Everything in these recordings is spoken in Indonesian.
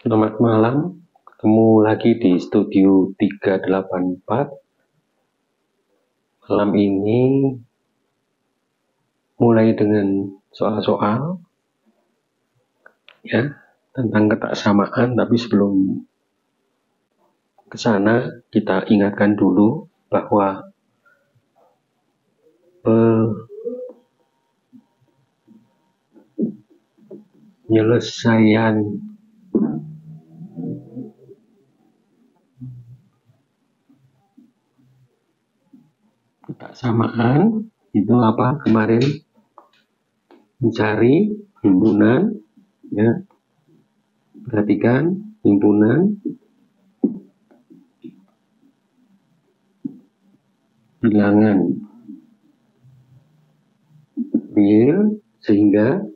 Selamat malam, ketemu lagi di studio 384. Malam ini mulai dengan soal-soal ya tentang ketaksamaan, tapi sebelum ke sana kita ingatkan dulu bahwa penyelesaian ketaksamaan itu apa kemarin, mencari himpunan, ya, perhatikan himpunan bilangan real sehingga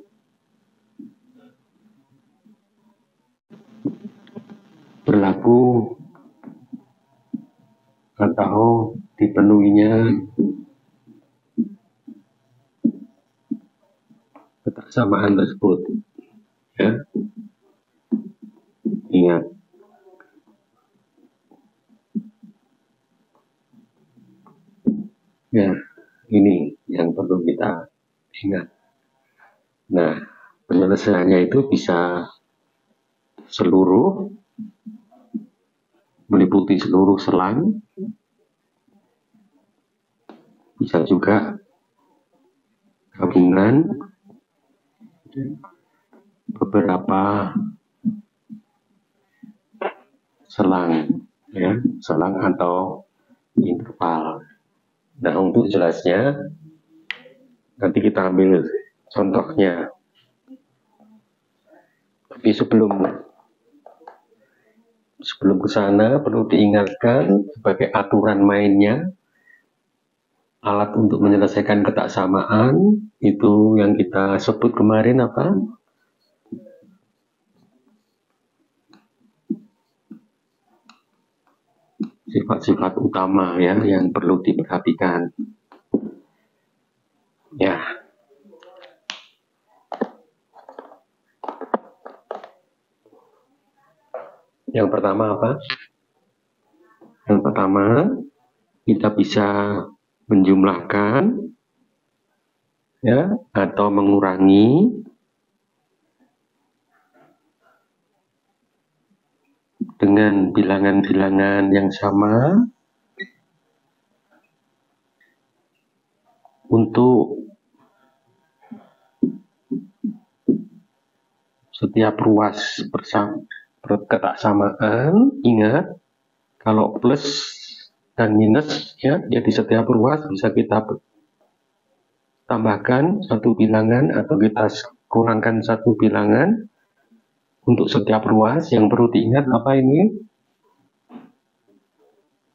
berlaku atau dipenuhinya ketaksamaan tersebut, ya. Ingat, ya, ini yang perlu kita ingat. Nah, penyelesaiannya itu bisa seluruh, meliputi seluruh selang, bisa juga gabungan beberapa selang, ya, selang atau interval. Nah, untuk jelasnya nanti kita ambil contohnya. Tapi sebelum ke sana perlu diingatkan sebagai aturan mainnya, alat untuk menyelesaikan ketaksamaan itu yang kita sebut kemarin apa? Sifat-sifat utama, ya, yang perlu diperhatikan. Ya. Yang pertama apa? Yang pertama, kita bisa menjumlahkan, ya, atau mengurangi dengan bilangan-bilangan yang sama untuk setiap ruas ketaksamaan. Ingat, kalau plus dan minus, ya, di setiap ruas bisa kita tambahkan satu bilangan atau kita kurangkan satu bilangan untuk setiap ruas. Yang perlu diingat apa ini?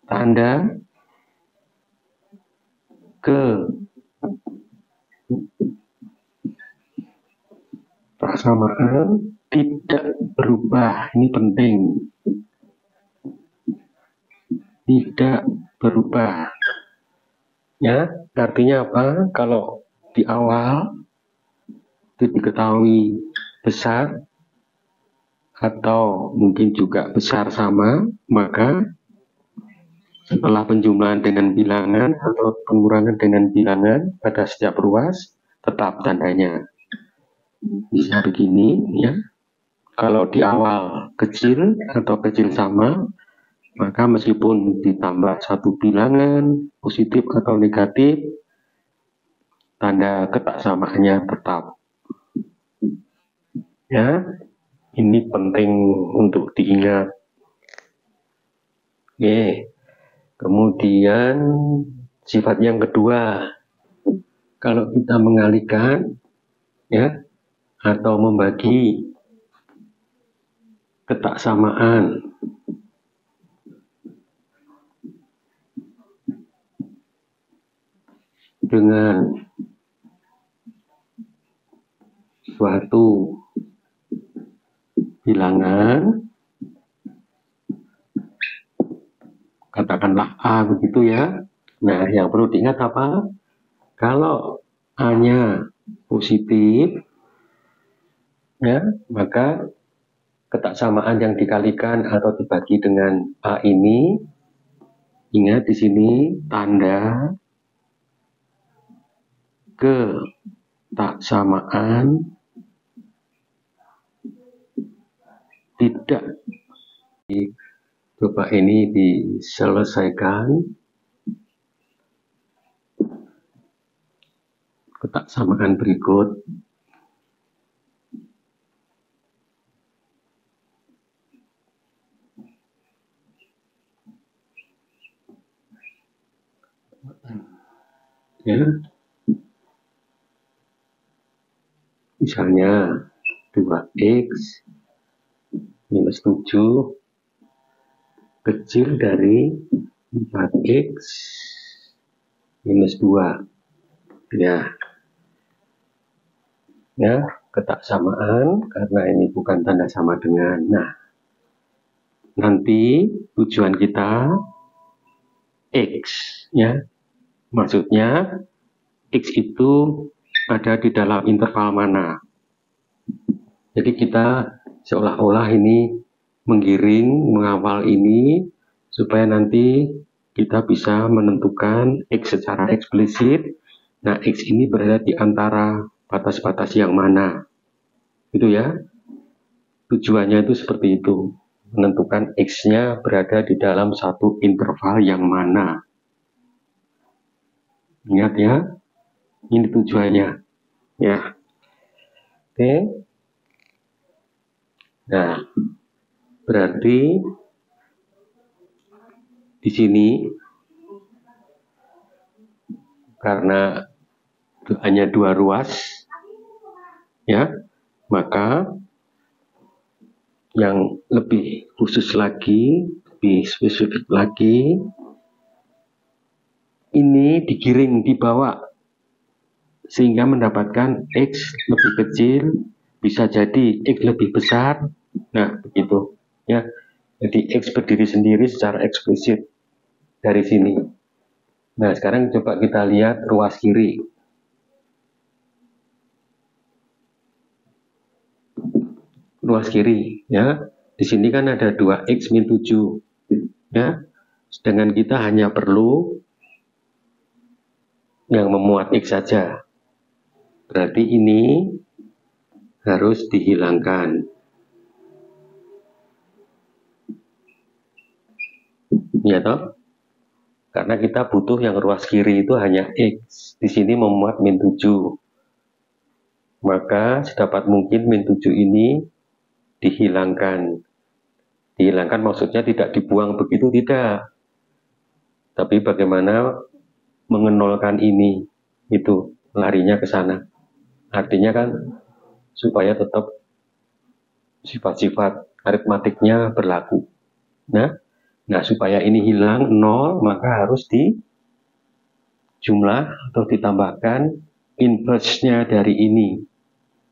Tanda ketaksamaan tidak berubah. Ini penting. Tidak berubah. Ya, artinya apa? Kalau di awal itu diketahui besar atau mungkin juga besar sama, maka setelah penjumlahan dengan bilangan atau pengurangan dengan bilangan pada setiap ruas, tetap tandanya bisa begini, ya. Kalau di awal kecil atau kecil sama, maka meskipun ditambah satu bilangan positif atau negatif, tanda ketaksamaannya tetap. Ya, ini penting untuk diingat. Oke. Kemudian sifat yang kedua, kalau kita mengalihkan, ya, atau membagi ketaksamaan dengan suatu bilangan, katakanlah A begitu, ya. Nah, yang perlu diingat apa? Kalau A-nya positif, ya, maka ketaksamaan yang dikalikan atau dibagi dengan A ini, ingat di sini tanda ketaksamaan tidak. Coba ini diselesaikan. Ketaksamaan berikut. Ya. Misalnya 2x minus 7 kecil dari 4x minus 2. Ya, ketaksamaan karena ini bukan tanda sama dengan. Nah, nanti tujuan kita x, ya. Maksudnya x itu ada di dalam interval mana. Jadi kita seolah-olah ini menggiring, mengawal ini supaya nanti kita bisa menentukan x secara eksplisit. Nah, x ini berada di antara batas-batas yang mana. Itu ya. Tujuannya itu seperti itu. Menentukan x-nya berada di dalam satu interval yang mana. Ingat ya. Ini tujuannya. Ya. Oke. Nah, berarti di sini karena hanya 2 ruas, ya, maka yang lebih khusus lagi, lebih spesifik lagi, ini digiring, dibawa sehingga mendapatkan x lebih kecil, bisa jadi x lebih besar. Nah, begitu ya. Jadi x berdiri sendiri secara eksplisit dari sini. Nah, sekarang coba kita lihat ruas kiri. Ruas kiri, ya. Di sini kan ada 2x min 7, ya. Sedangkan kita hanya perlu yang memuat x saja. Berarti ini harus dihilangkan. Ya toh? Karena kita butuh yang ruas kiri itu hanya x. Di sini memuat min 7. Maka sedapat mungkin min 7 ini dihilangkan. Dihilangkan maksudnya tidak dibuang begitu, tidak. Tapi bagaimana mengenolkan ini, itu larinya ke sana. Artinya kan supaya tetap sifat-sifat aritmatiknya berlaku. Nah, supaya ini hilang 0, maka harus dijumlah atau ditambahkan inverse-nya dari ini.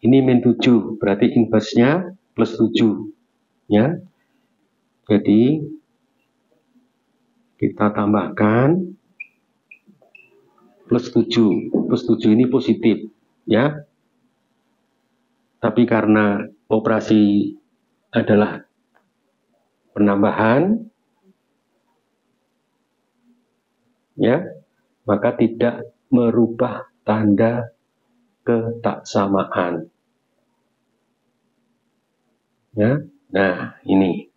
Ini min 7, berarti inverse-nya plus 7. Ya. Jadi kita tambahkan plus 7. Plus 7 ini positif, ya. Tapi karena operasi adalah penambahan, ya, maka tidak merubah tanda ketaksamaan. Ya. Nah, ini.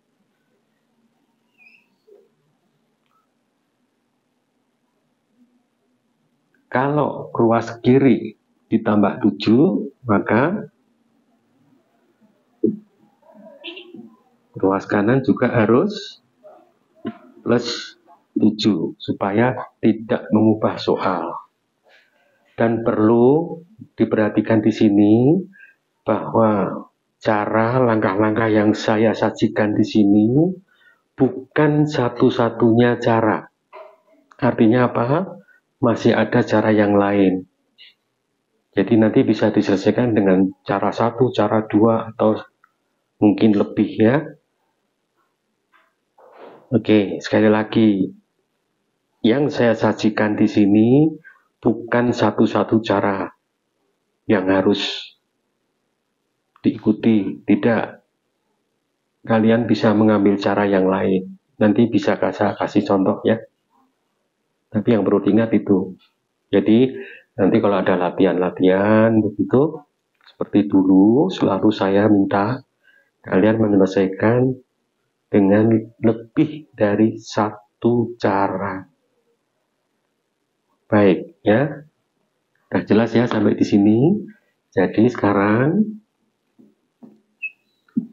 Kalau ruas kiri ditambah 7, maka ruas kanan juga harus plus 7 supaya tidak mengubah soal. Dan perlu diperhatikan di sini bahwa cara langkah-langkah yang saya sajikan di sini bukan satu-satunya cara. Artinya apa? Masih ada cara yang lain. Jadi nanti bisa diselesaikan dengan cara 1, cara 2, atau mungkin lebih, ya. Oke, sekali lagi, yang saya sajikan di sini bukan satu-satu cara yang harus diikuti, tidak. kalian bisa mengambil cara yang lain. Nanti bisa saya kasih contoh ya. Tapi yang perlu diingat itu. Jadi nanti kalau ada latihan-latihan begitu, seperti dulu selalu saya minta kalian menyelesaikan dengan lebih dari satu cara. Baik ya. Sudah jelas ya sampai di sini. Jadi sekarang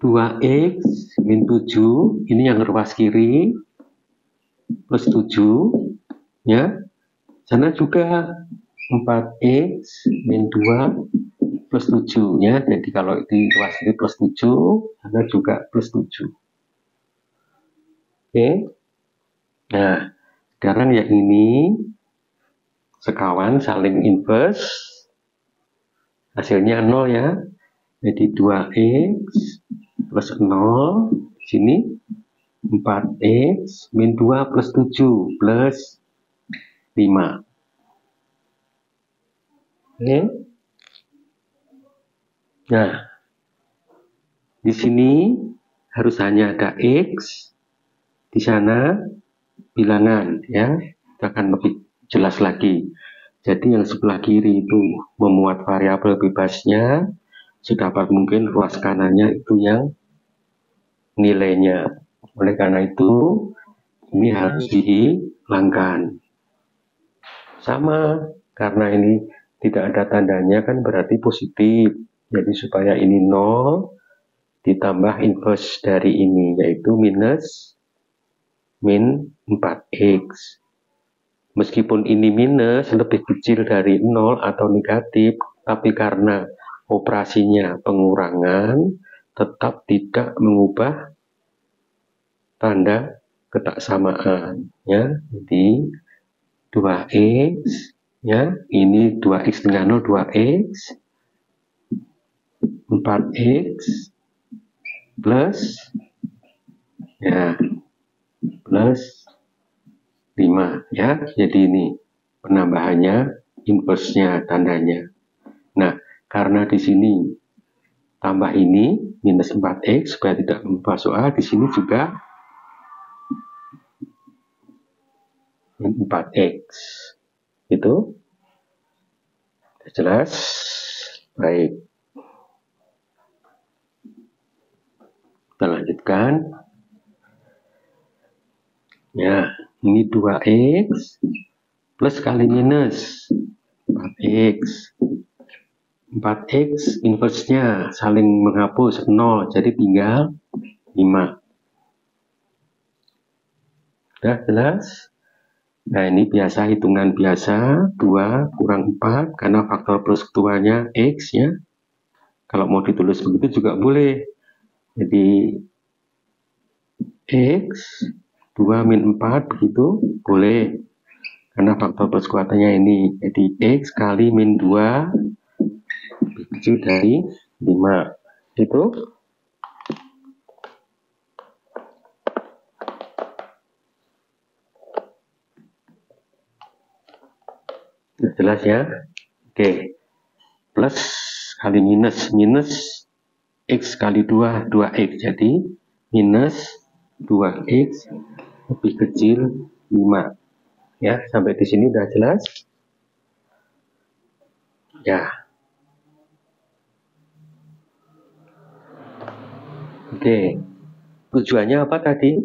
2x min 7, ini yang ruas kiri, plus 7, ya. Sana juga 4x min 2 plus 7, ya. Jadi kalau di ruas kiri plus 7, sana juga plus 7. Oke. Nah, sekarang yang ini, sekawan saling inverse, hasilnya 0 ya. Jadi 2x plus 0, sini 4x min 2 plus 7 plus 5. Oke. Nah, di sini harus hanya ada x, di sana bilangan ya. Kita akan lebih jelas lagi. Jadi yang sebelah kiri itu memuat variabel bebasnya, sedapat mungkin ruas kanannya itu yang nilainya. Oleh karena itu, ini harus dihilangkan. Sama, karena ini tidak ada tandanya kan berarti positif. Jadi supaya ini 0, ditambah inverse dari ini, yaitu minus min 4x. Meskipun ini minus lebih kecil dari 0 atau negatif, tapi karena operasinya pengurangan, tetap tidak mengubah tanda ketaksamaan ya. Jadi 2x ya, ini 2x dengan 0 2x, 4x plus ya plus 5 ya. Jadi ini penambahannya inverse-nya tandanya. Nah, karena di sini tambah ini minus 4x supaya tidak mengubah soal, di sini juga 4x. Itu jelas? Baik. Kita lanjutkan. Ya, ini 2x plus kali minus 4x. 4x inverse-nya saling menghapus 0, jadi tinggal 5. Sudah jelas? Nah, ini biasa, hitungan biasa, 2 kurang 4, karena faktor plus keduanya x ya. Kalau mau ditulis begitu juga boleh. Jadi, x, 2 min 4, begitu, boleh. Karena faktor plus kuatannya ini. Jadi, x kali min 2, lebih kecil dari 5. Itu. Jelas ya? Oke. Plus kali minus. Minus x kali 2, 2x. Jadi minus 2x lebih kecil 5. Ya, sampai di sini udah jelas? Ya. Oke. Tujuannya apa tadi?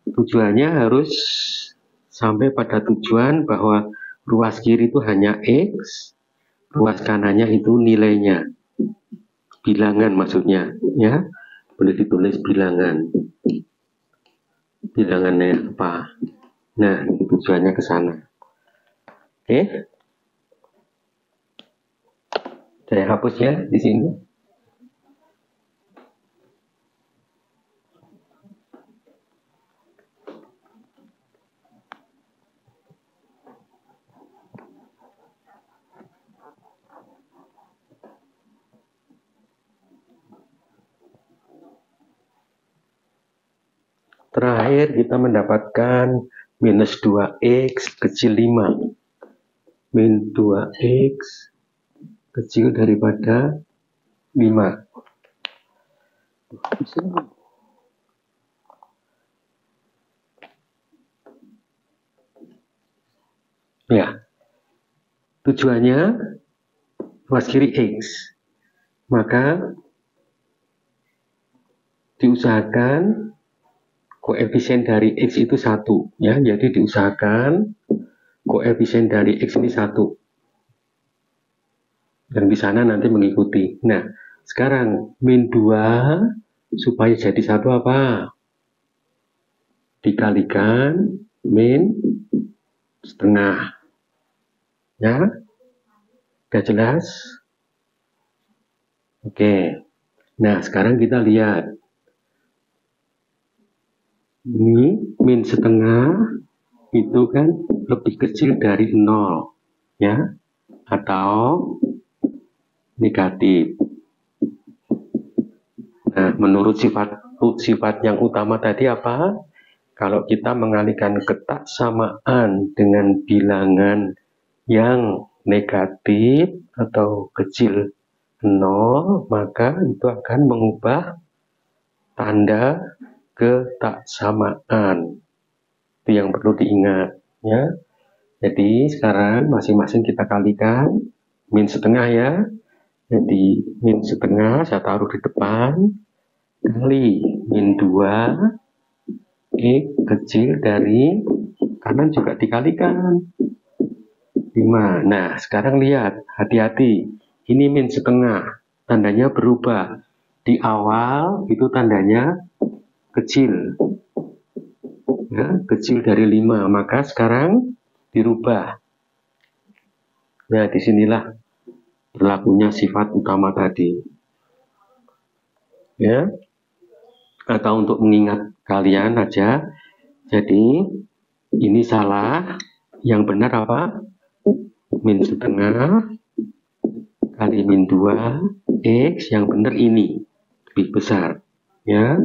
Tujuannya harus sampai pada tujuan bahwa ruas kiri itu hanya x, ruas kanannya itu nilainya, bilangan maksudnya ya, boleh ditulis bilangan, bilangannya apa. Nah, tujuannya ke sana. Oke, saya hapus ya di sini. Terakhir kita mendapatkan minus 2x kecil 5. Min 2x kecil daripada 5. tujuannya ruas kiri X, maka diusahakan koefisien dari X itu 1, ya. Jadi diusahakan koefisien dari X ini 1. Dan di sana nanti mengikuti. Nah, sekarang min 2 supaya jadi 1 apa? Dikalikan min setengah. Ya? Sudah jelas? Oke. Nah, sekarang kita lihat. Ini min setengah itu kan lebih kecil dari 0, ya, atau negatif. Nah, menurut sifat yang utama tadi apa? Kalau kita mengalihkan ketak samaan dengan bilangan yang negatif atau kecil 0, maka itu akan mengubah tanda ketaksamaan. Itu yang perlu diingat, ya. Jadi sekarang masing-masing kita kalikan min setengah, ya. Jadi min setengah saya taruh di depan kali min 2 X kecil dari kanan juga dikalikan 5. Nah, sekarang lihat, hati-hati. Ini min setengah, tandanya berubah. Di awal itu tandanya kecil, ya, kecil dari 5, maka sekarang dirubah. Nah, disinilah berlakunya sifat utama tadi, ya. Atau untuk mengingat kalian aja, jadi ini salah, yang benar apa? Min setengah kali min 2 X, yang benar ini lebih besar, ya.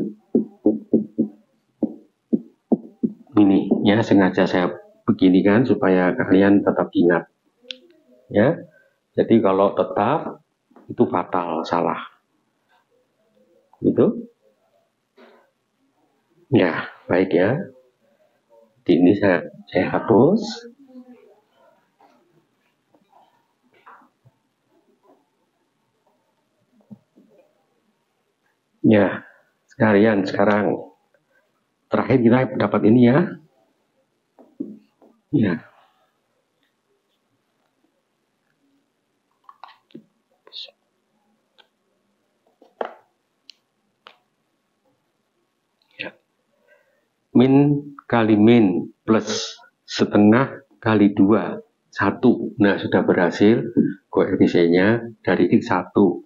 Ini, ya, sengaja saya beginikan supaya kalian tetap ingat, ya. Jadi kalau tetap itu fatal, salah, gitu. Ya, baik, ya. Di ini saya hapus. Ya, sekalian sekarang terakhir kita dapat ini, ya. Ya. Ya. Min kali min plus setengah kali 2, 1. Nah, sudah berhasil koefisiennya dari X 1.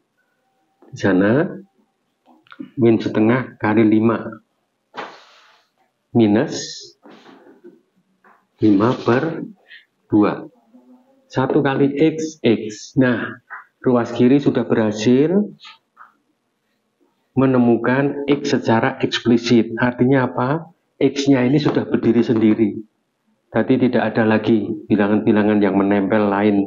Di sana min setengah kali 5 minus 5/2. 1 kali X, X. Nah, ruas kiri sudah berhasil menemukan X secara eksplisit. Artinya apa? X-nya ini sudah berdiri sendiri. Tadi tidak ada lagi bilangan-bilangan yang menempel lain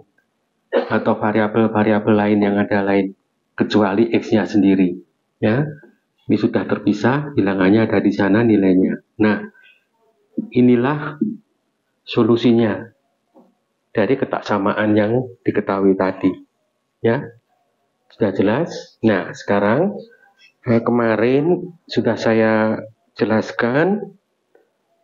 atau variabel-variabel lain yang ada lain kecuali X-nya sendiri, ya. Ini sudah terpisah, bilangannya ada di sana nilainya. Nah, inilah solusinya dari ketaksamaan yang diketahui tadi, ya. Sudah jelas? Nah, sekarang kemarin sudah saya jelaskan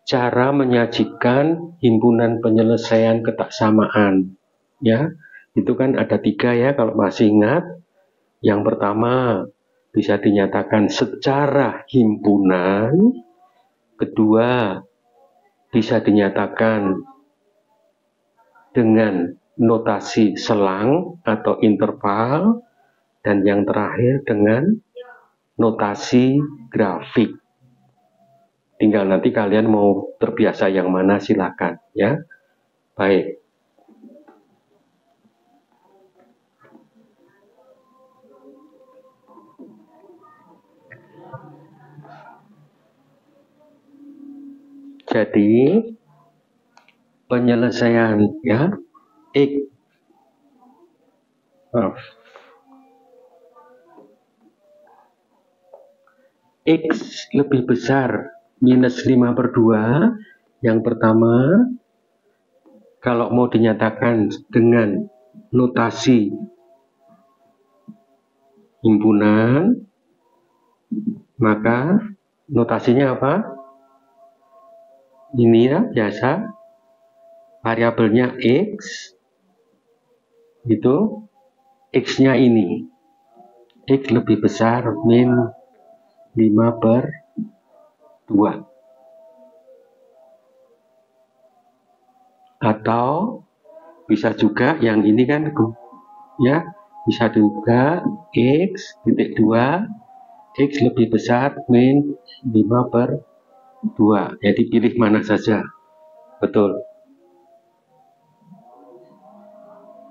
cara menyajikan himpunan penyelesaian ketaksamaan, ya. Itu kan ada 3, ya, kalau masih ingat. Yang pertama bisa dinyatakan secara himpunan, kedua bisa dinyatakan dengan notasi selang atau interval, dan yang terakhir dengan notasi grafik. Tinggal nanti kalian mau terbiasa yang mana silakan, ya. Baik. Jadi penyelesaian, ya, X lebih besar minus 5/2. Yang pertama, kalau mau dinyatakan dengan notasi himpunan, maka notasinya apa? Ini ya biasa, variabelnya X, itu X-nya ini, X lebih besar min 5/2. Atau bisa juga yang ini kan ya, bisa juga X titik 2, X lebih besar min 5/2. Jadi pilih mana saja. Betul.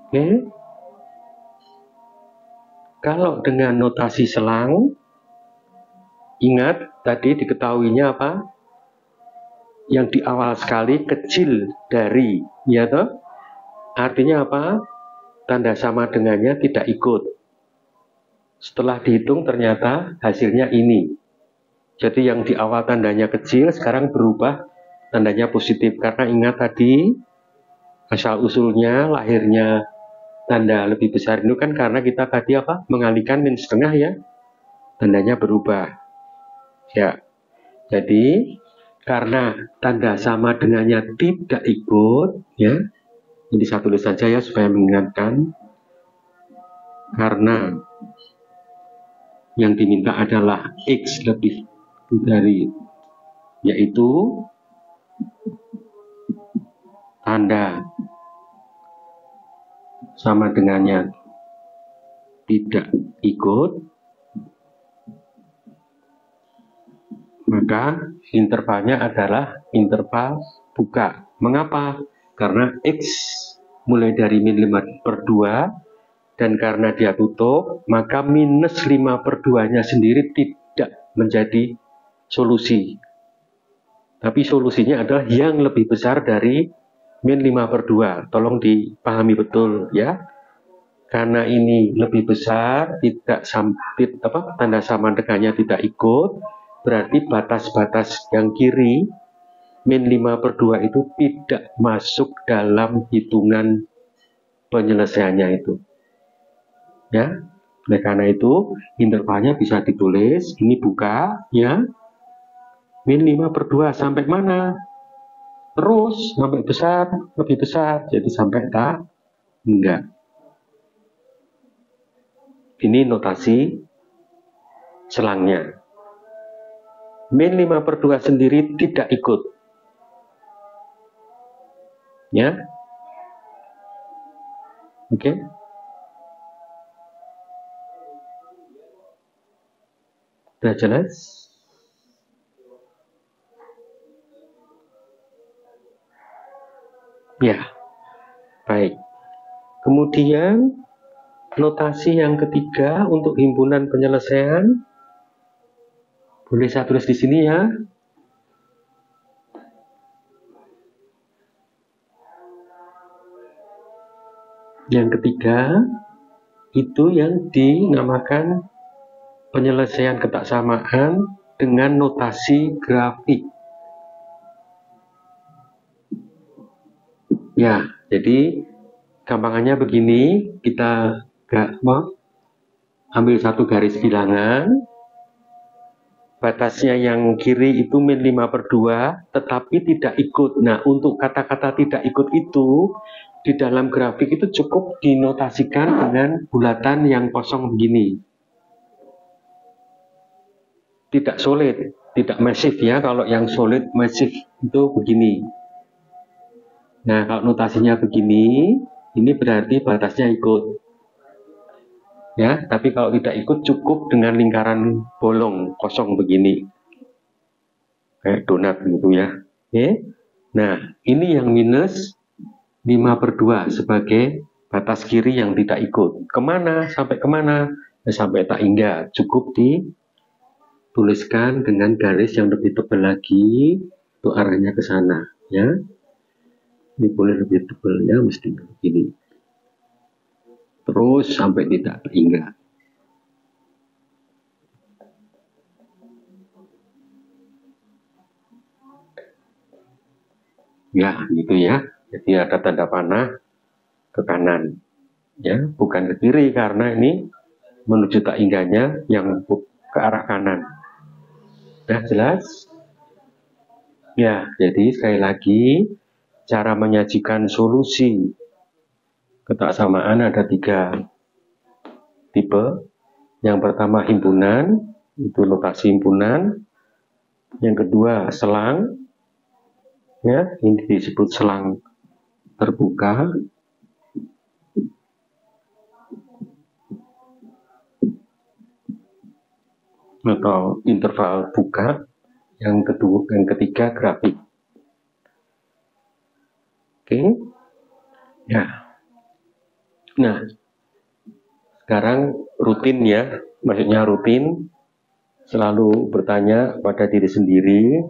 Oke. Kalau dengan notasi selang, ingat tadi diketahuinya apa? Yang di awal sekali kecil dari, ya toh? Artinya apa? Tanda sama dengannya tidak ikut. Setelah dihitung ternyata hasilnya ini. Jadi yang di awal tandanya kecil sekarang berubah tandanya positif. Karena ingat tadi asal usulnya lahirnya tanda lebih besar itu kan karena kita tadi apa? Mengalihkan min setengah ya. Tandanya berubah. Ya. Jadi karena tanda sama dengannya tidak ikut ya. Jadi saya tulis saja ya supaya mengingatkan. Karena yang diminta adalah X lebih dari, yaitu tanda sama dengannya tidak ikut, maka intervalnya adalah interval buka. Mengapa? Karena X mulai dari min 5/2 dan karena dia tutup, maka minus 5/2-nya sendiri tidak menjadi solusi. Tapi solusinya adalah yang lebih besar dari min 5/2. Tolong dipahami betul ya. Karena ini lebih besar, tidak sampai tanda sama dengannya tidak ikut, berarti batas-batas yang kiri min 5/2 itu tidak masuk dalam hitungan penyelesaiannya itu. Ya. Nah, karena itu intervalnya bisa ditulis, ini buka ya. Min 5/2 sampai mana? Terus sampai besar, lebih besar, jadi sampai tak? Enggak. Ini notasi selangnya. Min 5/2 sendiri tidak ikut. Ya. Oke. Sudah jelas? Ya. Baik. Kemudian notasi yang ketiga untuk himpunan penyelesaian, boleh saya tulis di sini ya. Yang ketiga itu yang dinamakan penyelesaian ketaksamaan dengan notasi grafik. Ya, jadi gampangannya begini, kita ambil satu garis bilangan, batasnya yang kiri itu min 5/2, tetapi tidak ikut. Nah, untuk kata-kata tidak ikut itu, di dalam grafik itu cukup dinotasikan dengan bulatan yang kosong begini. Tidak solid, tidak masif ya, kalau yang solid, masif itu begini. Nah, kalau notasinya begini, ini berarti batasnya ikut. Ya, tapi kalau tidak ikut cukup dengan lingkaran bolong kosong begini. Kayak donat gitu ya. Oke. Nah, ini yang minus 5/2 sebagai batas kiri yang tidak ikut. Kemana? Sampai kemana? Ya, sampai tak hingga. Cukup dituliskan dengan garis yang lebih tebal lagi. Itu arahnya ke sana. Ya. Ini boleh lebih tebal ya, mesti begini. Terus sampai tidak hingga. Ya, gitu ya. Jadi ada tanda panah ke kanan. Ya, bukan ke kiri karena ini menuju tak hingganya yang ke arah kanan. Nah, jelas? Ya, jadi sekali lagi cara menyajikan solusi ketaksamaan ada 3 tipe. Yang pertama himpunan, itu lokasi himpunan. Yang kedua selang, ya ini disebut selang terbuka. Atau interval buka. Yang ketiga grafik. Oke, ya. Nah, sekarang rutin ya, maksudnya rutin selalu bertanya pada diri sendiri,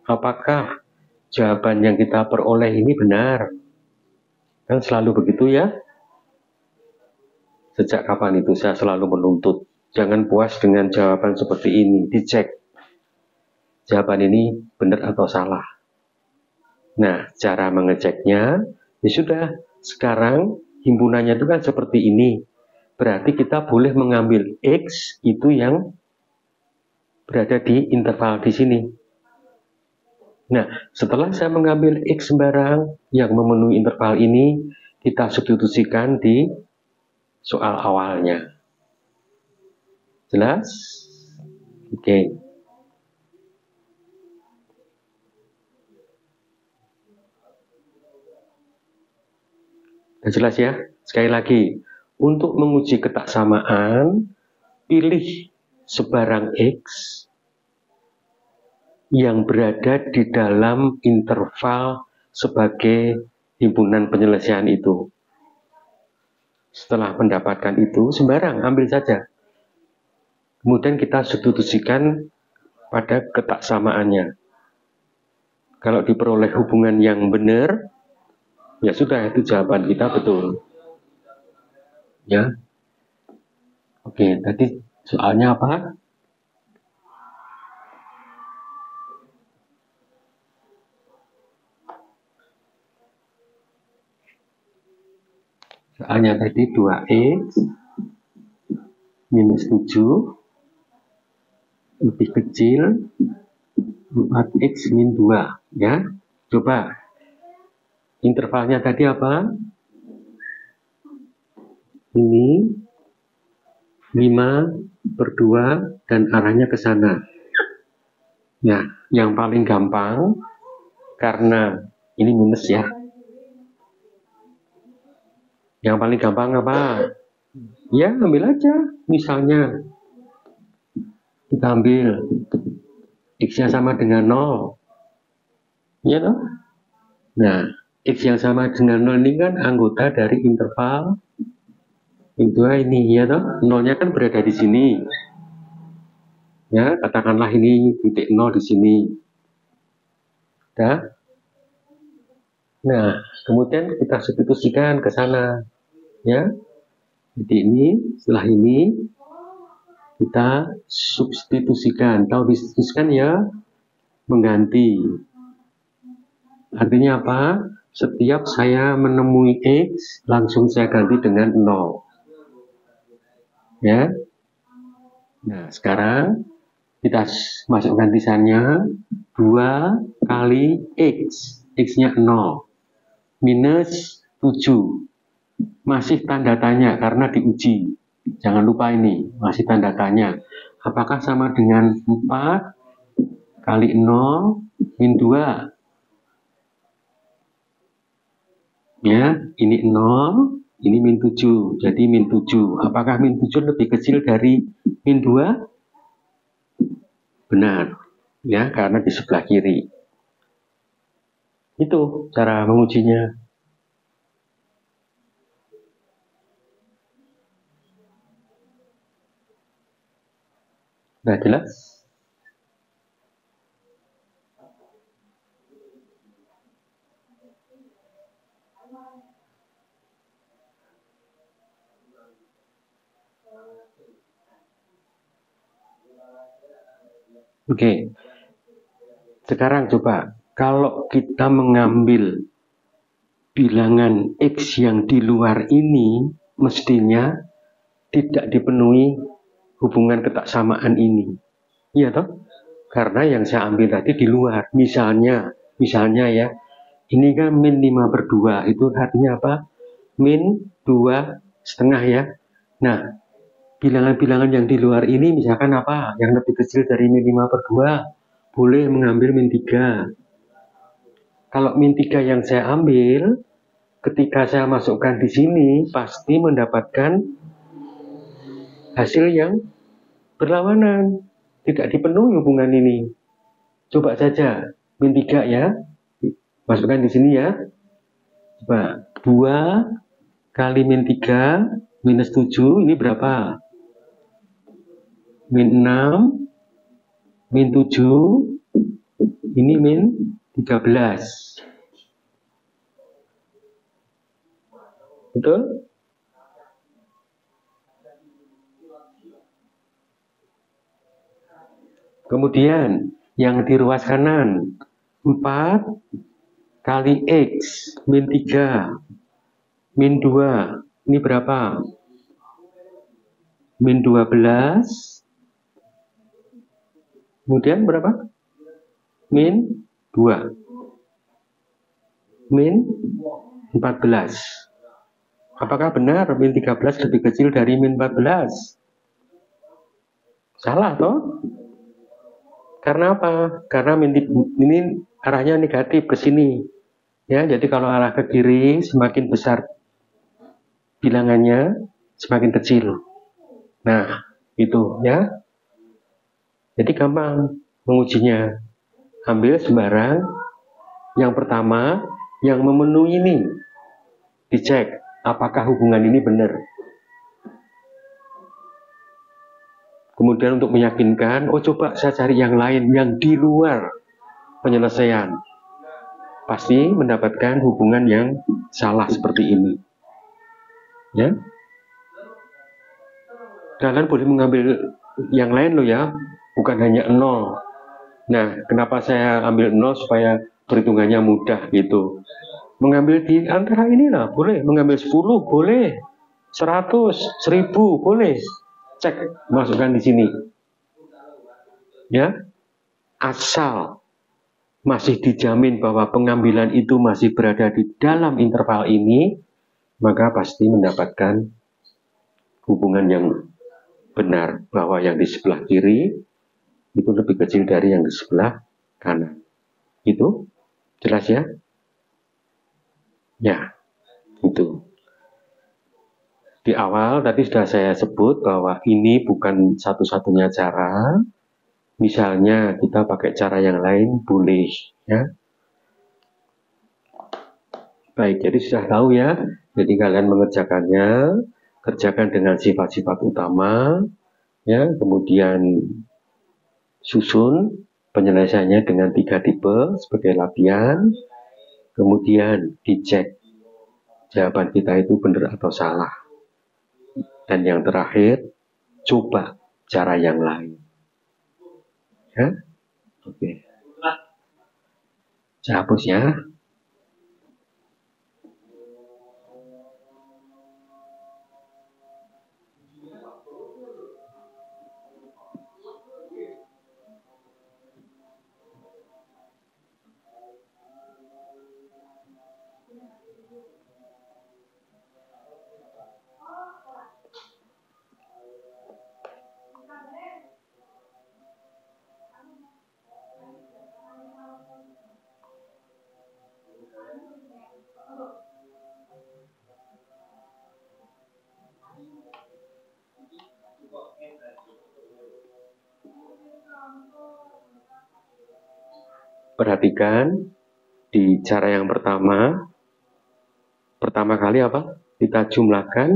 apakah jawaban yang kita peroleh ini benar? Kan selalu begitu ya. Sejak kapan itu saya selalu menuntut, jangan puas dengan jawaban seperti ini, dicek jawaban ini benar atau salah. Nah, cara mengeceknya, ya sudah, sekarang himpunannya itu kan seperti ini. Berarti kita boleh mengambil X itu yang berada di interval di sini. Nah, setelah saya mengambil X sembarang yang memenuhi interval ini, kita substitusikan di soal awalnya. Jelas? Oke. Nah, jelas ya? Sekali lagi, untuk menguji ketaksamaan, pilih sebarang X yang berada di dalam interval sebagai himpunan penyelesaian itu. Setelah mendapatkan itu, sembarang ambil saja. Kemudian kita substitusikan pada ketaksamaannya. Kalau diperoleh hubungan yang benar, ya sudah, itu jawaban kita betul. Ya. Oke, tadi soalnya apa? Soalnya tadi 2X minus 7 lebih kecil 4X min 2. Ya. Coba. Intervalnya tadi apa? Ini 5/2 dan arahnya ke sana. Ya, yang paling gampang karena ini minus ya. Yang paling gampang apa? Ya, ambil aja. Misalnya kita ambil X-nya sama dengan 0. Ya toh? Nah, X yang sama dengan 0 ini kan anggota dari interval itu ini, ya toh? 0-nya kan berada di sini. Ya, katakanlah ini titik 0 di sini. Ya. Nah, kemudian kita substitusikan ke sana. Ya. Jadi ini, setelah ini kita substitusikan. Tahu disubstitusikan ya, mengganti. Artinya apa? Setiap saya menemui X, langsung saya ganti dengan 0. Ya. Nah, sekarang kita masukkan tulisannya 2 kali X. X-nya 0. Minus 7. Masih tanda tanya karena diuji. Jangan lupa ini, masih tanda tanya. Apakah sama dengan 4 kali 0 min 2? Ya, ini 0, ini min 7. Jadi min 7. Apakah min 7 lebih kecil dari min 2? Benar. Ya, karena di sebelah kiri. Itu cara mengujinya. Nah, jelas? Oke. Sekarang coba, kalau kita mengambil bilangan X yang di luar ini mestinya tidak dipenuhi hubungan ketaksamaan ini. Iya toh? Karena yang saya ambil tadi di luar. Misalnya ya, ini kan min 5/2, itu artinya apa? Min 2,5 ya. Nah, bilangan-bilangan yang di luar ini misalkan apa? Yang lebih kecil dari min 5/2, boleh mengambil min 3. Kalau min 3 yang saya ambil, ketika saya masukkan di sini, pasti mendapatkan hasil yang berlawanan. Tidak dipenuhi hubungan ini. Coba saja, min 3 ya. Masukkan di sini ya. Coba, 2 kali min 3 minus 7, ini berapa? Min 6, min 7, ini min 13. Betul? Kemudian yang di ruas kanan 4 kali X min 3 min 2, ini berapa? Min 12. Kemudian berapa? Min 2. Min 14. Apakah benar min 13 lebih kecil dari min 14? Salah toh? Karena apa? Karena ini arahnya negatif ke sini. Ya, jadi kalau arah ke kiri semakin besar bilangannya, semakin kecil. Nah, itu ya. Jadi gampang mengujinya. Ambil sembarang. Yang pertama, yang memenuhi ini dicek apakah hubungan ini benar. Kemudian untuk meyakinkan, coba saya cari yang lain yang di luar penyelesaian. Pasti mendapatkan hubungan yang salah seperti ini. Ya. Kalian boleh mengambil yang lain loh ya, bukan hanya 0. Nah, kenapa saya ambil 0 supaya perhitungannya mudah gitu. Mengambil di antara inilah boleh, mengambil 10 boleh, 100, 1000 boleh. Cek, masukkan di sini. Ya. Asal masih dijamin bahwa pengambilan itu masih berada di dalam interval ini, maka pasti mendapatkan hubungan yang benar, bahwa yang di sebelah kiri itu lebih kecil dari yang di sebelah kanan. Itu jelas ya? Ya, itu. Di awal tadi sudah saya sebut bahwa ini bukan satu-satunya cara. Misalnya kita pakai cara yang lain boleh, ya. Baik, jadi sudah tahu ya. Jadi kalian mengerjakannya, kerjakan dengan sifat-sifat utama, ya. Kemudian susun penyelesaiannya dengan 3 tipe sebagai latihan. Kemudian dicek jawaban kita itu benar atau salah. Dan yang terakhir, coba cara yang lain. Ya, oke. Saya hapus ya. Perhatikan di cara yang pertama kali apa? Kita jumlahkan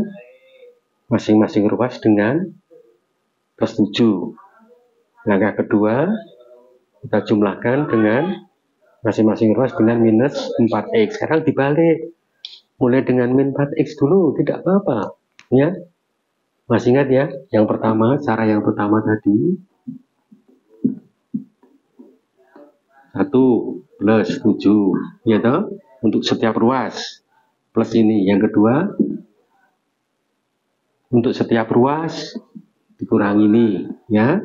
masing-masing ruas dengan plus 7. Langkah kedua, kita jumlahkan dengan masing-masing ruas dengan minus 4x. Sekarang dibalik. Mulai dengan min 4x dulu, tidak apa-apa. Ya. Masih ingat ya, yang pertama, cara yang pertama tadi. 1 plus 7, ya toh? Untuk setiap ruas. plus ini. Yang kedua, untuk setiap ruas dikurangi ini, ya.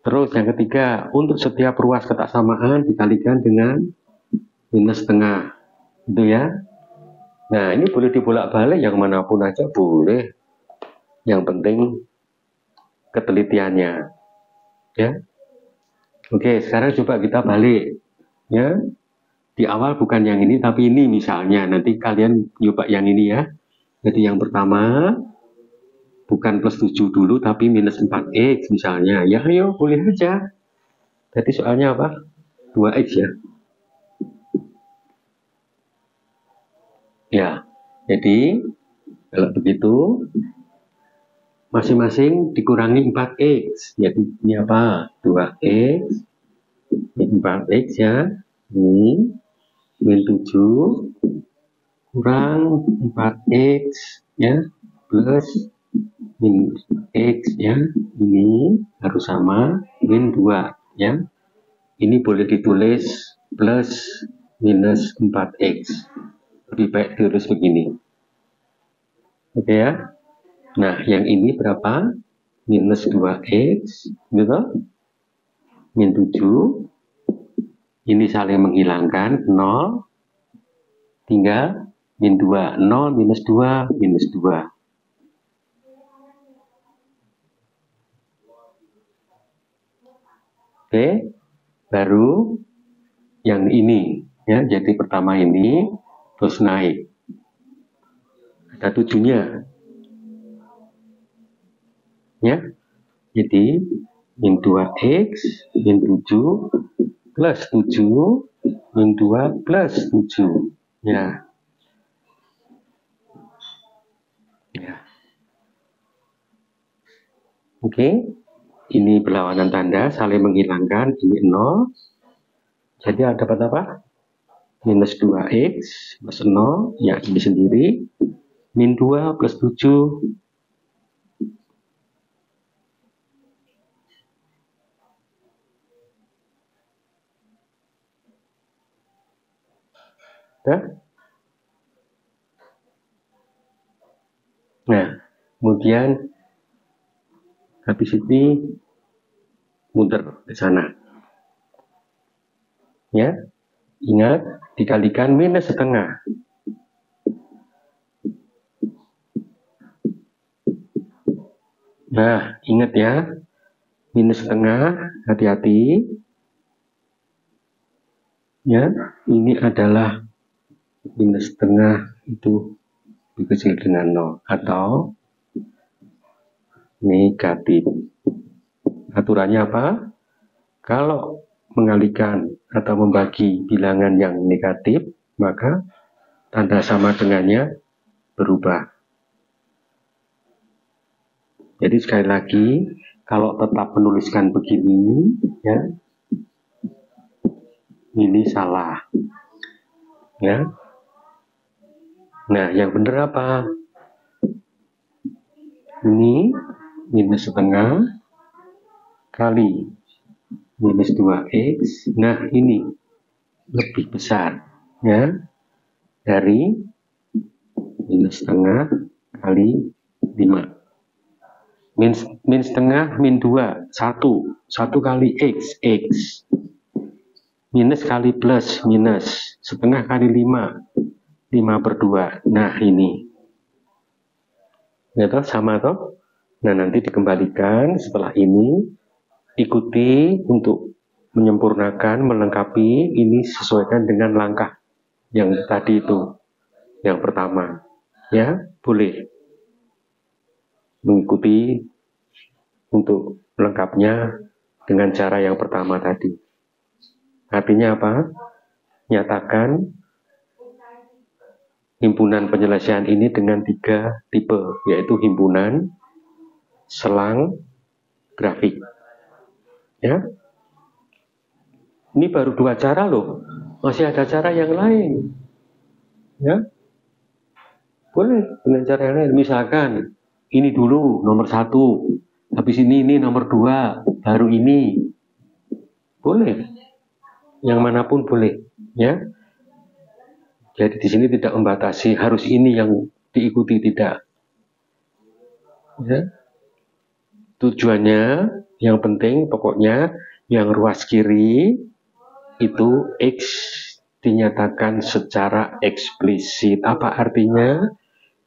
Terus yang ketiga, untuk setiap ruas kotak samaan dikalikan dengan minus setengah, gitu ya. Nah, ini boleh dibolak-balik yang manapun aja boleh. Yang penting ketelitiannya, ya. Oke, sekarang coba kita balik, ya. Di awal bukan yang ini, tapi ini misalnya. Nanti kalian coba yang ini ya. Jadi yang pertama bukan plus 7 dulu, tapi minus 4x misalnya. Ya, ayo boleh aja. Jadi soalnya apa? 2x ya. Ya, jadi kalau begitu masing-masing dikurangi 4x. Jadi ini apa? 2x, ini 4x ya. Ini min 7 kurang 4x ya, plus min x ya. Ini harus sama min 2 ya. Ini boleh ditulis plus minus 4x. Lebih baik ditulis begini. Oke ya. Nah, yang ini berapa? Minus 2x, gitu. Min 7. Ini saling menghilangkan, 0. Tinggal min 2. 0 minus 2, minus 2. Oke. Baru yang ini. Ya, jadi pertama ini, terus naik. Ada 7-nya. Ya, jadi min 2x min 7 plus 7 min 2 plus 7 ya. Ya. Oke, ini berlawanan tanda saling menghilangkan, ini 0. Jadi ada dapat apa? Minus 2x plus 0 ya, ini sendiri min 2 plus 7. Nah, kemudian habis ini muter ke sana. Ya, ingat dikalikan minus setengah. Nah, ingat ya, minus setengah, hati-hati. Ya, ini adalah minus setengah itu dikecil dengan 0 atau negatif. Aturannya apa? Kalau mengalihkan atau membagi bilangan yang negatif, maka tanda sama dengannya berubah. Jadi sekali lagi, kalau tetap menuliskan begini, ya, ini salah. Ya. Nah, yang benar apa? Ini minus setengah kali minus 2x. Nah, ini lebih besar ya dari minus setengah kali 5. Min setengah min 2 1 kali x minus kali plus minus setengah kali 5 per 2. Nah, ini ya toh, sama toh. Nah, nanti dikembalikan setelah ini, ikuti untuk menyempurnakan, melengkapi ini sesuaikan dengan langkah yang tadi itu, yang pertama. Ya, boleh mengikuti untuk lengkapnya dengan cara yang pertama tadi. Artinya apa? Nyatakan himpunan penyelesaian ini dengan 3 tipe, yaitu himpunan, selang, grafik. Ya, ini baru 2 cara loh, masih ada cara yang lain. Ya, boleh dengan cara yang lain. Misalkan ini dulu nomor 1, habis ini nomor 2, baru ini. Boleh, yang manapun boleh. Ya, Jadi di sini tidak membatasi harus ini yang diikuti, tidak. Ya. Tujuannya yang penting pokoknya yang ruas kiri itu X dinyatakan secara eksplisit. Apa artinya?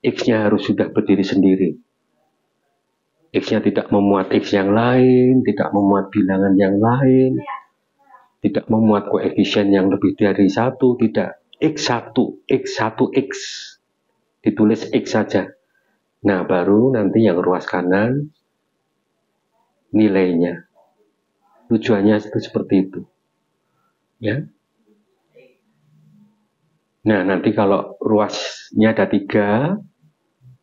X-nya harus sudah berdiri sendiri. X-nya tidak memuat X yang lain, tidak memuat bilangan yang lain, tidak memuat koefisien yang lebih dari 1, tidak. X1, X1X, ditulis X saja. Nah, baru nanti yang ruas kanan nilainya. Tujuannya itu seperti itu. Ya. Nah, nanti kalau ruasnya ada 3,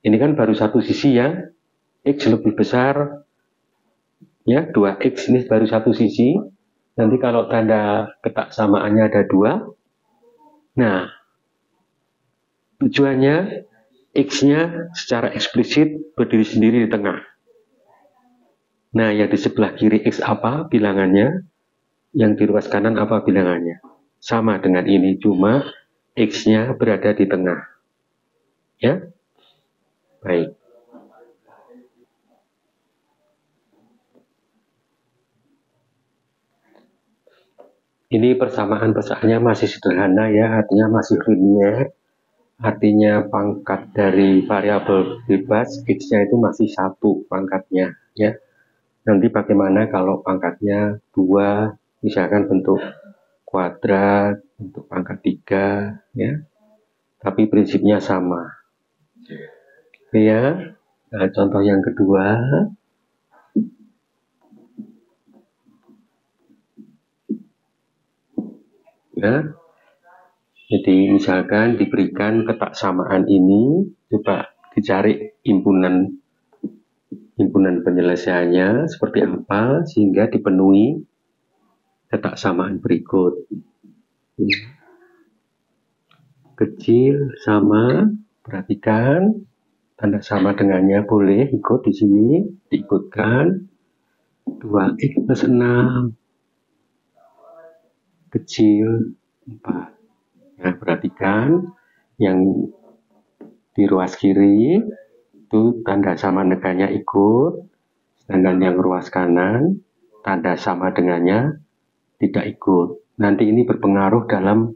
ini kan baru satu sisi ya. X lebih besar, ya 2X ini baru satu sisi. Nanti kalau tanda ketak samaannya ada 2, nah tujuannya X-nya secara eksplisit berdiri sendiri di tengah. Nah, yang di sebelah kiri X apa bilangannya, yang di ruas kanan apa bilangannya. Sama dengan ini, cuma X-nya berada di tengah. Ya, baik. Ini persamaan-persamaannya masih sederhana ya, artinya masih linear. Artinya pangkat dari variabel bebas X-nya itu masih 1 pangkatnya ya. Nanti bagaimana kalau pangkatnya 2, misalkan bentuk kuadrat, bentuk pangkat 3 ya. Tapi prinsipnya sama. Ya. Nah, contoh yang kedua. Ya. Jadi misalkan diberikan ketaksamaan ini, coba dicari himpunan penyelesaiannya seperti apa sehingga dipenuhi ketaksamaan berikut. Kecil sama, perhatikan tanda sama dengannya boleh ikut di sini, diikutkan 2x plus 6, kecil 4. Nah, perhatikan yang di ruas kiri itu tanda sama dengannya ikut, sedangkan yang ruas kanan tanda sama dengannya tidak ikut. Nanti ini berpengaruh dalam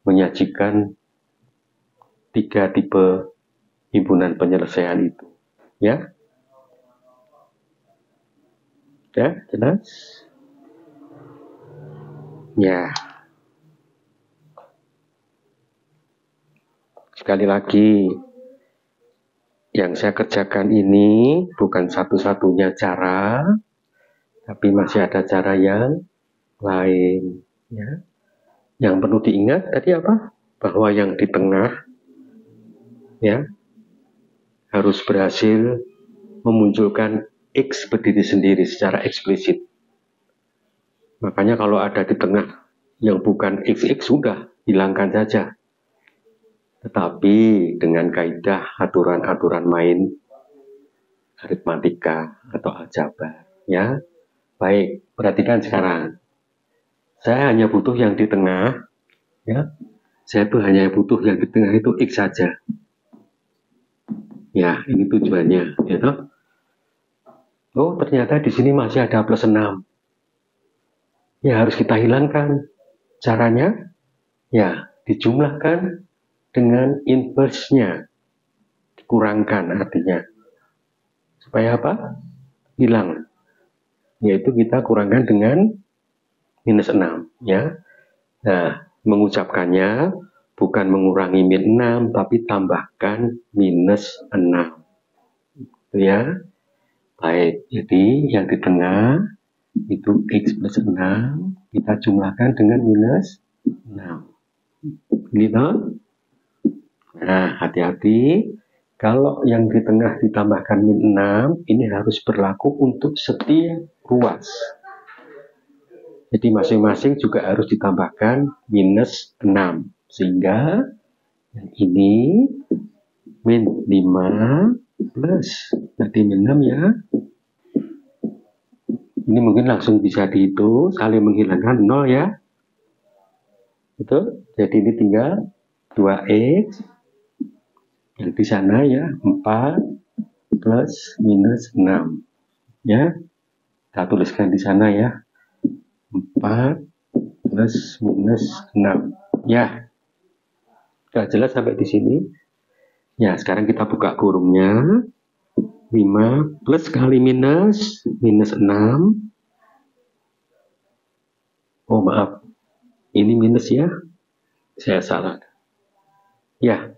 menyajikan 3 tipe himpunan penyelesaian itu. Ya? Ya, jelas? Ya. Sekali lagi, yang saya kerjakan ini bukan satu-satunya cara, tapi masih ada cara yang lain. Ya. Yang perlu diingat tadi apa? Bahwa yang di tengah ya harus berhasil memunculkan X berdiri sendiri secara eksplisit. Makanya kalau ada di tengah yang bukan XX sudah hilangkan saja. Tetapi dengan kaidah aturan-aturan main aritmatika atau aljabar, ya. Baik, perhatikan sekarang. Saya hanya butuh yang di tengah, ya. Saya tuh hanya butuh yang di tengah itu X saja. Ya, ini tujuannya, ya toh. Oh, ternyata di sini masih ada plus 6. Ya, harus kita hilangkan. Caranya, ya, dijumlahkan dengan inverse-nya, dikurangkan artinya. Supaya apa? Hilang. Yaitu kita kurangkan dengan minus 6. Ya. Nah, mengucapkannya bukan mengurangi min 6, tapi tambahkan minus 6. Ya. Baik, jadi yang di tengah itu X plus 6, kita jumlahkan dengan minus 6. Gitu? Nah, hati-hati. Kalau yang di tengah ditambahkan min 6, ini harus berlaku untuk setiap ruas. Jadi masing-masing juga harus ditambahkan minus 6. Sehingga yang ini min 5 plus. Nanti min 6 ya. Ini mungkin langsung bisa dihitung, saling menghilangkan 0 ya. Betul? Jadi ini tinggal 2X, yang di sana ya 4 plus minus 6. Ya, kita tuliskan di sana ya. 4 plus minus 6. Ya, sudah jelas sampai di sini. Ya, sekarang kita buka kurungnya. 5 plus kali minus 6. Oh maaf, ini minus ya, saya salah. Ya,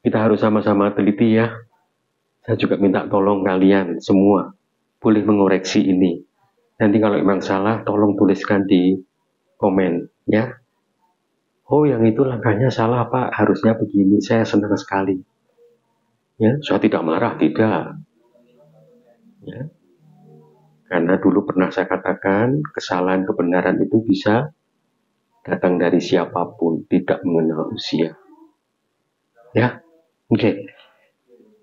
kita harus sama-sama teliti ya. Saya juga minta tolong kalian semua boleh mengoreksi ini. Nanti kalau memang salah, tolong tuliskan di komen ya. Oh, yang itu langkahnya salah Pak, harusnya begini. Saya senang sekali. Ya, saya tidak marah, tidak. Ya. Karena dulu pernah saya katakan, kesalahan kebenaran itu bisa datang dari siapapun, tidak mengenal usia. Ya, oke.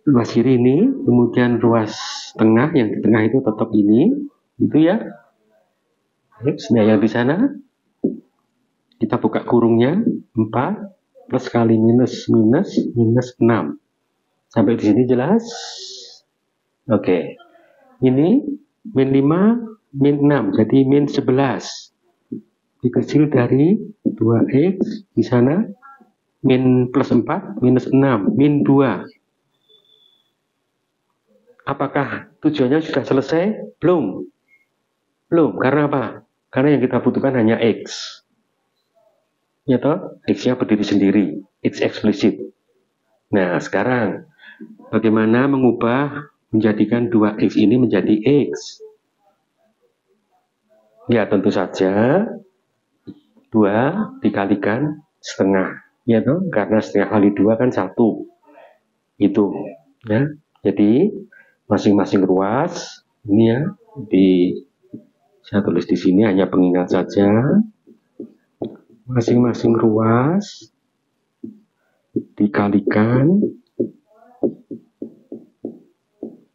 Ruas kiri ini, kemudian ruas tengah, yang di tengah itu tetap ini, gitu ya. Yang di sana, kita buka kurungnya, 4 plus kali minus 6. Sampai di sini jelas? Oke. Ini min 5, min 6, jadi min 11. Dikecil dari 2X, di sana min plus 4, minus 6, min 2. Apakah tujuannya sudah selesai? Belum. Belum, karena apa? Karena yang kita butuhkan hanya X. Ya toh? X-nya berdiri sendiri. X eksplisit. Nah, sekarang bagaimana mengubah menjadikan 2X ini menjadi X? Ya, tentu saja 2 dikalikan setengah. Ya toh? Karena setengah kali 2 kan 1. Itu. Ya. Jadi, masing-masing ruas, ini ya, saya tulis di sini hanya pengingat saja. Masing-masing ruas dikalikan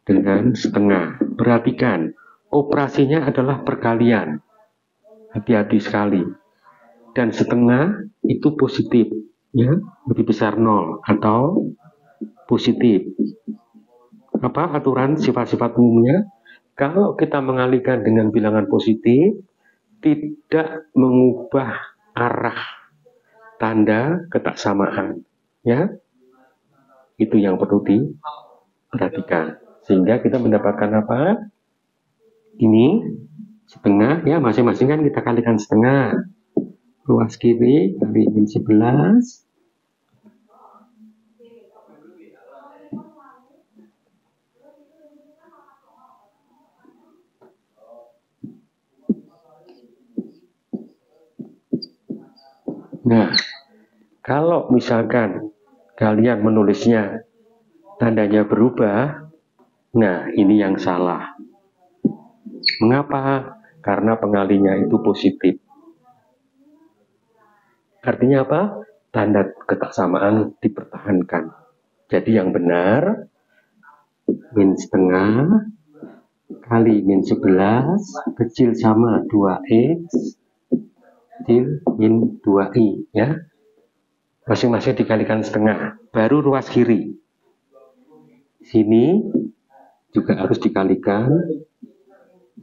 dengan setengah. Perhatikan, operasinya adalah perkalian. Hati-hati sekali. Dan setengah itu positif, ya, lebih besar 0 atau positif. Apa aturan sifat-sifat umumnya? Kalau kita mengalihkan dengan bilangan positif, tidak mengubah arah tanda ketaksamaan, ya. Itu yang perlu diperhatikan. Sehingga kita mendapatkan apa? Ini setengah, ya, masing-masing kan kita kalikan setengah. Ruas kiri kali min 11. Nah, kalau misalkan kalian menulisnya tandanya berubah, nah ini yang salah. Mengapa? Karena pengalinya itu positif. Artinya apa? Tanda ketaksamaan dipertahankan. Jadi yang benar, min setengah kali min 11 kecil sama 2X kecil min 2I, ya. Masing-masing dikalikan setengah, baru ruas kiri. Sini juga harus dikalikan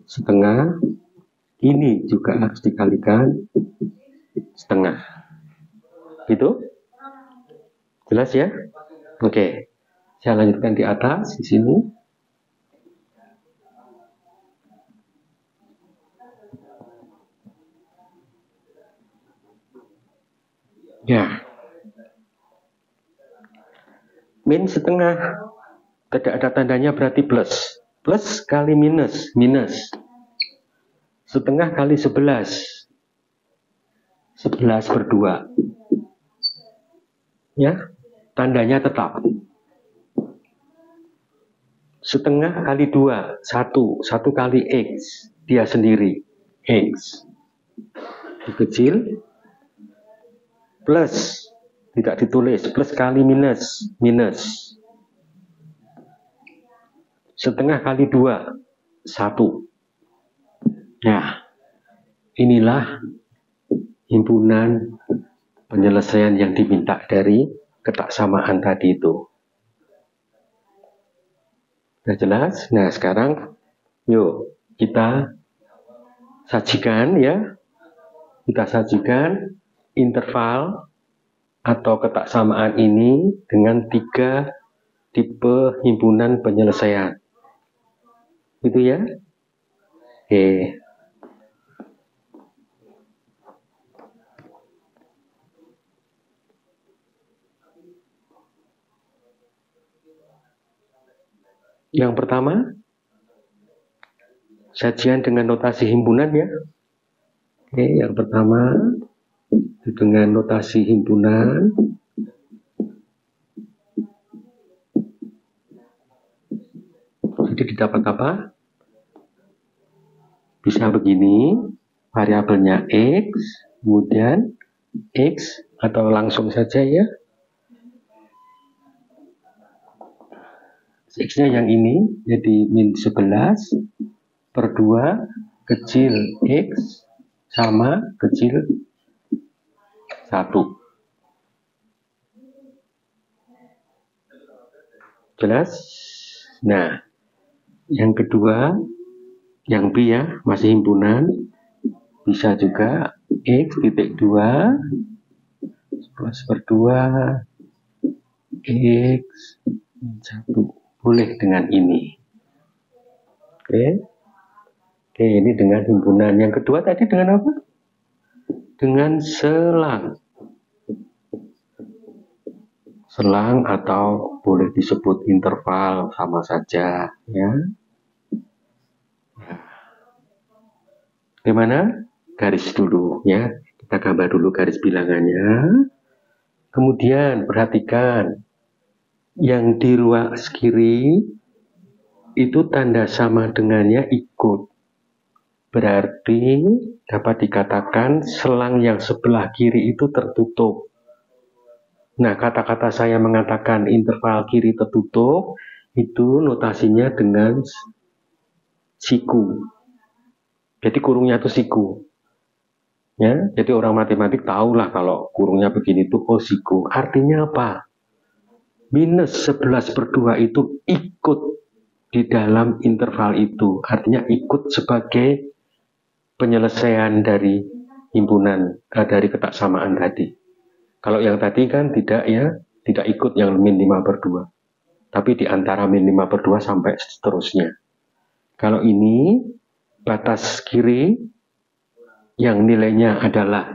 setengah, ini juga harus dikalikan setengah. Gitu? Jelas ya? Oke. Saya lanjutkan di atas di sini. Ya. Min setengah, tidak ada tandanya berarti plus. Plus kali minus, minus. Setengah kali 11. 11 per 2. Ya, tandanya tetap. Setengah kali 2, 1. 1 kali X, dia sendiri. X. Kecil. Plus, tidak ditulis. Plus kali minus, minus. Setengah kali 2, 1. Nah, inilah himpunan penyelesaian yang diminta dari ketaksamaan tadi itu. Sudah jelas? Nah, sekarang yuk kita sajikan ya. Kita sajikan interval atau ketaksamaan ini dengan 3 tipe himpunan penyelesaian. Gitu ya? Oke. Yang pertama, sajian dengan notasi himpunan ya. Oke, yang pertama dengan notasi himpunan. Jadi didapat apa? Bisa begini, variabelnya X, kemudian X, atau langsung saja ya. X-nya yang ini, jadi min 11 per 2 kecil X sama kecil 1. Jelas? Nah, yang kedua, yang B ya, masih himpunan, bisa juga X titik 2 11 per 2 X 1. Boleh dengan ini. Oke. Oke, ini dengan himpunan. Yang kedua tadi dengan apa? Dengan selang. Selang atau boleh disebut interval, sama saja ya. Bagaimana? Garis dulu ya. Kita gambar dulu garis bilangannya. Kemudian perhatikan yang di ruas kiri itu tanda sama dengannya ikut. Berarti dapat dikatakan selang yang sebelah kiri itu tertutup. Nah, kata-kata saya mengatakan interval kiri tertutup, itu notasinya dengan siku. Jadi kurungnya itu siku. Ya, jadi orang matematik tahulah kalau kurungnya begini itu oh siku. Artinya apa? Minus 11 per 2 itu ikut di dalam interval itu. Artinya ikut sebagai penyelesaian dari himpunan, dari ketaksamaan tadi. Kalau yang tadi kan tidak ya, tidak ikut yang min 5 per 2. Tapi di antara min 5 per 2 sampai seterusnya. Kalau ini, batas kiri yang nilainya adalah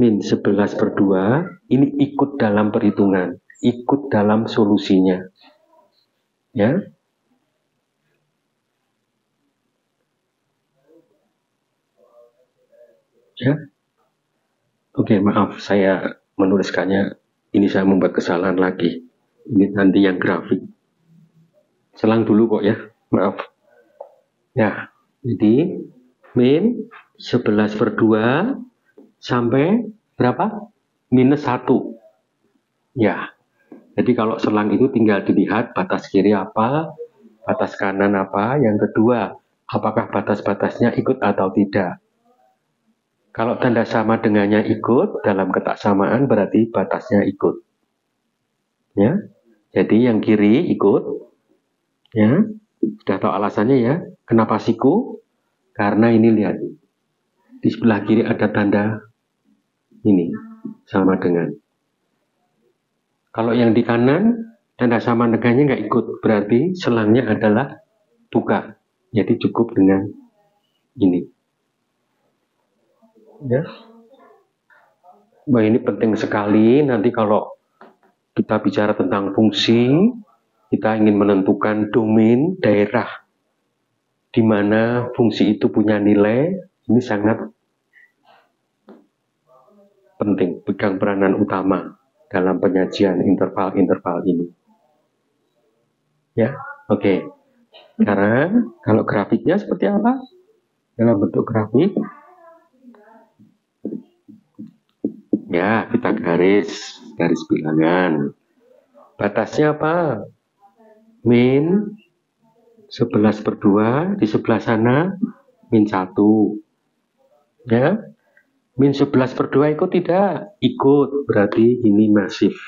min 11 per 2, ini ikut dalam perhitungan, ikut dalam solusinya. Ya. Ya. Oke, maaf saya menuliskannya, ini saya membuat kesalahan lagi. Ini nanti yang grafik. Selang dulu kok ya, maaf. Ya, jadi min 11 per 2 sampai berapa? Minus 1. Ya, jadi kalau selang itu tinggal dilihat batas kiri apa, batas kanan apa. Yang kedua, apakah batas-batasnya ikut atau tidak. Kalau tanda sama dengannya ikut, dalam ketaksamaan berarti batasnya ikut. Ya, jadi yang kiri ikut. Ya, sudah tahu alasannya ya. Kenapa siku? Karena ini lihat, di sebelah kiri ada tanda ini, sama dengan. Kalau yang di kanan, tanda sama dengannya nggak ikut, berarti selangnya adalah buka. Jadi cukup dengan ini. Ya. Wah, ini penting sekali. Nanti kalau kita bicara tentang fungsi, kita ingin menentukan domain daerah di mana fungsi itu punya nilai. Ini sangat penting, pegang peranan utama dalam penyajian interval-interval ini. Ya, oke. Sekarang kalau grafiknya seperti apa? Dalam bentuk grafik. Ya, kita garis bilangan. Batasnya apa? Min 11 per 2, di sebelah sana min 1. Ya. Min 11/2 ikut tidak? Ikut, berarti ini masif.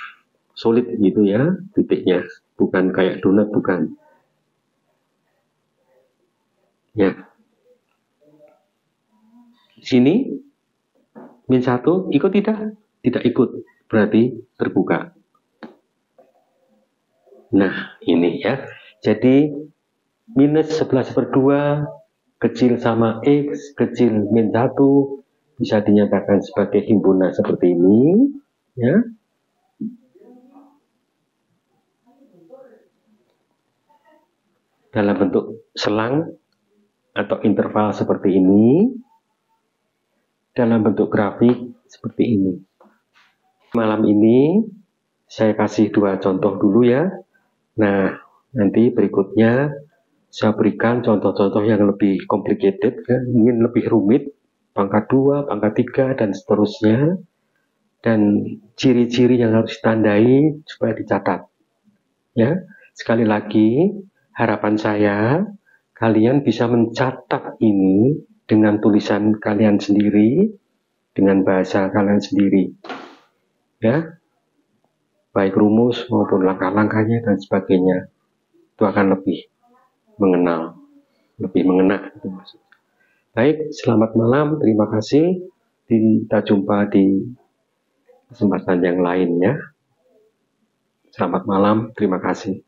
Solid gitu ya, titiknya. Bukan kayak donat, bukan. Ya. Sini, min 1 ikut tidak? Tidak ikut, berarti terbuka. Nah, ini ya. Jadi, minus 11/2 kecil sama X, kecil min 1, bisa dinyatakan sebagai himpunan seperti ini, ya. Dalam bentuk selang atau interval seperti ini, dalam bentuk grafik seperti ini. Malam ini saya kasih 2 contoh dulu ya. Nah, nanti berikutnya saya berikan contoh-contoh yang lebih complicated, ya, ingin lebih rumit, pangkat 2, pangkat 3, dan seterusnya. Dan ciri-ciri yang harus ditandai supaya dicatat. Ya, sekali lagi, harapan saya kalian bisa mencatat ini dengan tulisan kalian sendiri, dengan bahasa kalian sendiri. Ya, baik rumus maupun langkah-langkahnya dan sebagainya. Itu akan lebih mengenal, lebih mengena. Baik, selamat malam, terima kasih. Kita jumpa di kesempatan yang lainnya. Selamat malam, terima kasih.